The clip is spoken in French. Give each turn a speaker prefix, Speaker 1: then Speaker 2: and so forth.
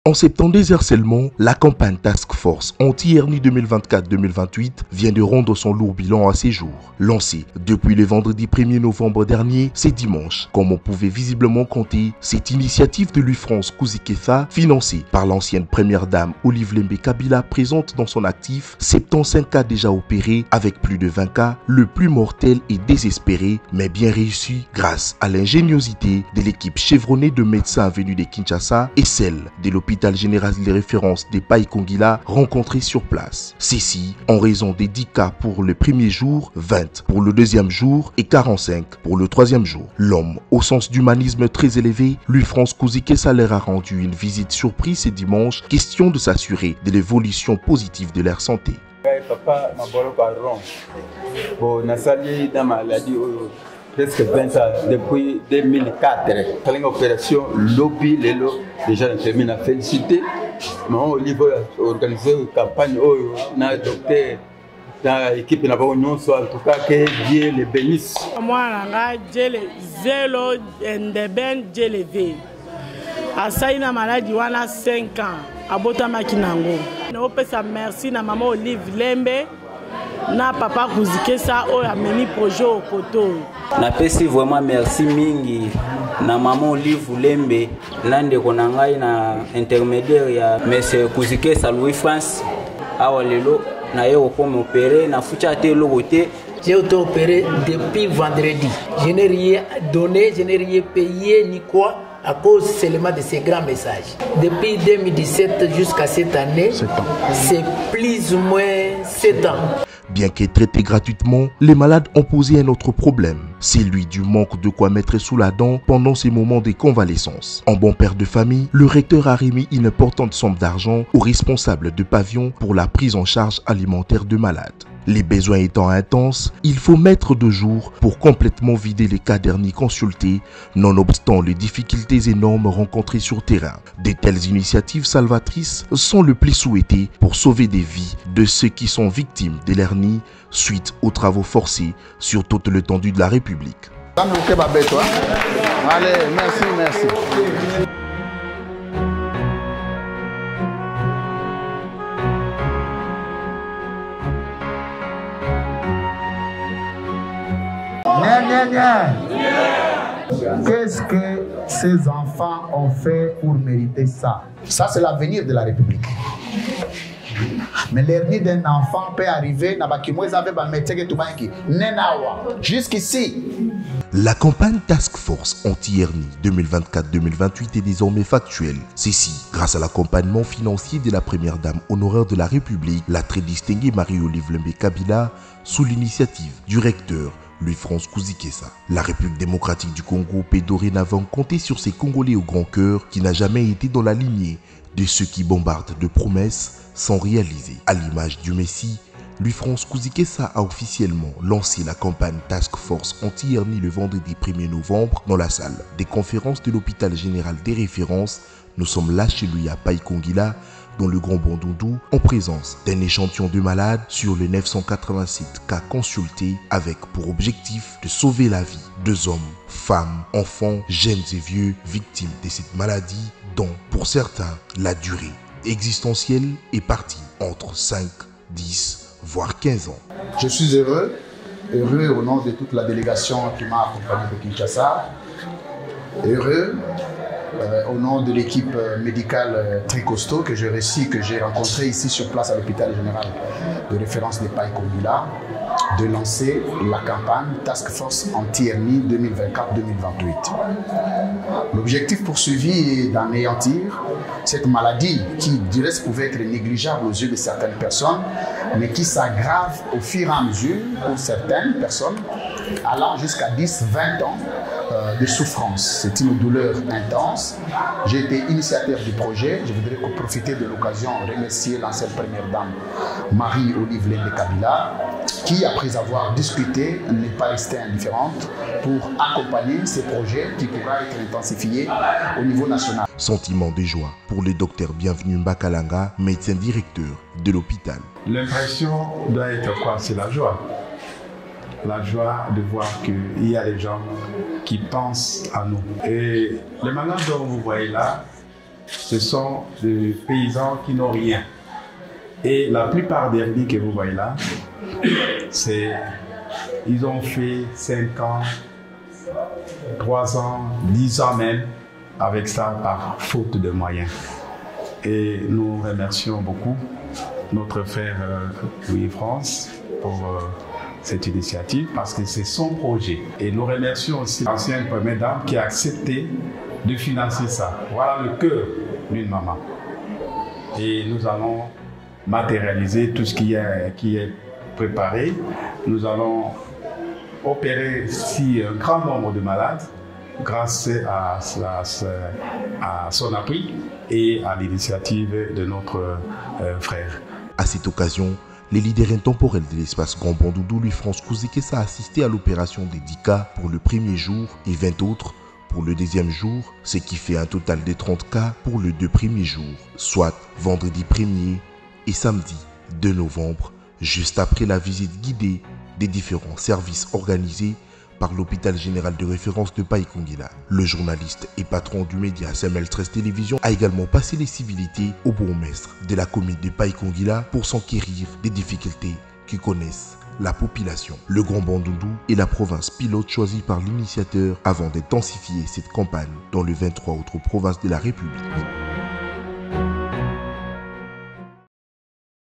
Speaker 1: En 72 heures seulement, la campagne Task Force anti-hernie 2024-2028 vient de rendre son lourd bilan à ses jours. Lancée depuis le vendredi 1er novembre dernier, c'est dimanche. Comme on pouvait visiblement compter, cette initiative de l'UFrance Kuzikesa, financée par l'ancienne première dame Olive Lembe Kabila, présente dans son actif 75 cas déjà opérés avec plus de 20 cas, le plus mortel et désespéré, mais bien réussi grâce à l'ingéniosité de l'équipe chevronnée de médecins venus de Kinshasa et celle de l'hôpital général de référence des Païkongila rencontrés sur place. Ceci en raison des 10 cas pour le premier jour, 20 pour le deuxième jour et 45 pour le troisième jour. L'homme au sens d'humanisme très élevé, l'UFrance Kuzikesa leur a rendu une visite surprise ce dimanche, question de s'assurer de l'évolution positive de leur santé.
Speaker 2: Papa, presque 20 ans, depuis 2004. Dans l'opération Lobby, déjà on termine à féliciter. Mais au niveau organisé une campagne, on a adopté dans l'équipe, en tout cas, que Dieu les bénisse.
Speaker 3: Moi, j'ai le zéro j'ai le V. À ça, il y a maladie, on a 5 ans. À Botamakinango. On peut dire merci à maman Olive Lembe. Na papa Kuzikesa a mené projet au koto.
Speaker 4: Na pesi vraiment merci mingi na maman Olive Lembe nande konangai na intermédiaire ya monsieur Kuzikesa Louis France awa lelo na yo ko m'opérer na fucha te logote.
Speaker 5: J'ai été opéré depuis vendredi. Je n'ai rien donné, je n'ai rien payé ni quoi à cause seulement de ces grands messages. Depuis 2017 jusqu'à cette année, c'est plus ou moins 7 ans.
Speaker 1: Bien qu'être traités gratuitement, les malades ont posé un autre problème, celui du manque de quoi mettre sous la dent pendant ces moments de convalescence. En bon père de famille, le recteur a remis une importante somme d'argent aux responsables de pavillon pour la prise en charge alimentaire de malades. Les besoins étant intenses, il faut mettre de jour pour complètement vider les cas derniers consultés, nonobstant les difficultés énormes rencontrées sur terrain. De telles initiatives salvatrices sont le plus souhaitées pour sauver des vies de ceux qui sont victimes de l'hernie suite aux travaux forcés sur toute l'étendue de la République.
Speaker 6: Allez, merci.
Speaker 7: Qu'est-ce que ces enfants ont fait pour mériter ça? Ça, c'est l'avenir de la République. Mais l'hernie d'un enfant peut arriver jusqu'ici.
Speaker 1: La campagne Task Force anti-hernie 2024-2028 est désormais factuelle. Ceci grâce à l'accompagnement financier de la première dame honoraire de la République, la très distinguée Marie-Olive Lembe Kabila, sous l'initiative du recteur l'UFrance Kuzikesa. La République démocratique du Congo peut dorénavant compter sur ces Congolais au grand cœur qui n'a jamais été dans la lignée de ceux qui bombardent de promesses sans réaliser. À l'image du Messie, l'UFrance Kuzikesa a officiellement lancé la campagne Task Force anti-hernie le vendredi 1er novembre dans la salle des conférences de l'hôpital général des références. Nous sommes là chez lui à Païkongila, dans le Grand Bandundu, en présence d'un échantillon de malades sur les 987 cas consultés avec pour objectif de sauver la vie de hommes, femmes, enfants, jeunes et vieux victimes de cette maladie dont, pour certains, la durée existentielle est partie entre 5, 10, voire 15 ans.
Speaker 7: Je suis heureux au nom de toute la délégation qui m'a accompagné de Kinshasa, heureux au nom de l'équipe médicale très costaud que j'ai rencontré ici sur place à l'hôpital général de référence des Païkongila, de lancer la campagne Task Force anti-hernie 2024-2028. L'objectif poursuivi est d'anéantir cette maladie qui, du reste, pouvait être négligeable aux yeux de certaines personnes, mais qui s'aggrave au fur et à mesure pour certaines personnes, allant jusqu'à 10-20 ans de souffrance. C'est une douleur intense. J'ai été initiateur du projet. Je voudrais profiter de l'occasion de remercier l'ancienne première dame Marie-Olive Lembe Kabila, qui, après avoir discuté, n'est pas restée indifférente pour accompagner ces projets qui pourra être intensifié au niveau national.
Speaker 1: Sentiment de joie pour le docteur Bienvenu Mbakalanga, médecin directeur de l'hôpital.
Speaker 6: L'impression doit être quoi? C'est la joie. La joie de voir qu'il y a des gens qui pensent à nous. Et les malades dont vous voyez là, ce sont des paysans qui n'ont rien. Et la plupart des riz que vous voyez là, ils ont fait 5 ans, 3 ans, 10 ans même, avec ça par faute de moyens. Et nous remercions beaucoup notre frère Louis-France pour cette initiative parce que c'est son projet. Et nous remercions aussi l'ancienne première dame qui a accepté de financer ça. Voilà le cœur d'une maman. Et nous allons matérialiser tout ce qui est préparé. Nous allons opérer si un grand nombre de malades grâce à son appui et à l'initiative de notre frère.
Speaker 1: À cette occasion, les leaders intemporels de l'espace Grand Bandundu, Louis-France Kouzekessa, a assisté à l'opération des 10 cas pour le premier jour et 20 autres pour le deuxième jour, ce qui fait un total de 30 cas pour les 2 premiers jours, soit vendredi 1er et samedi 2 novembre, juste après la visite guidée des différents services organisés par l'hôpital général de référence de Païkongila. Le journaliste et patron du média Samuel 13 Télévision a également passé les civilités au bourgmestre de la commune de Païkongila pour s'enquérir des difficultés qui connaissent la population. Le Grand Bandundu est la province pilote choisie par l'initiateur avant d'intensifier cette campagne dans les 23 autres provinces de la République.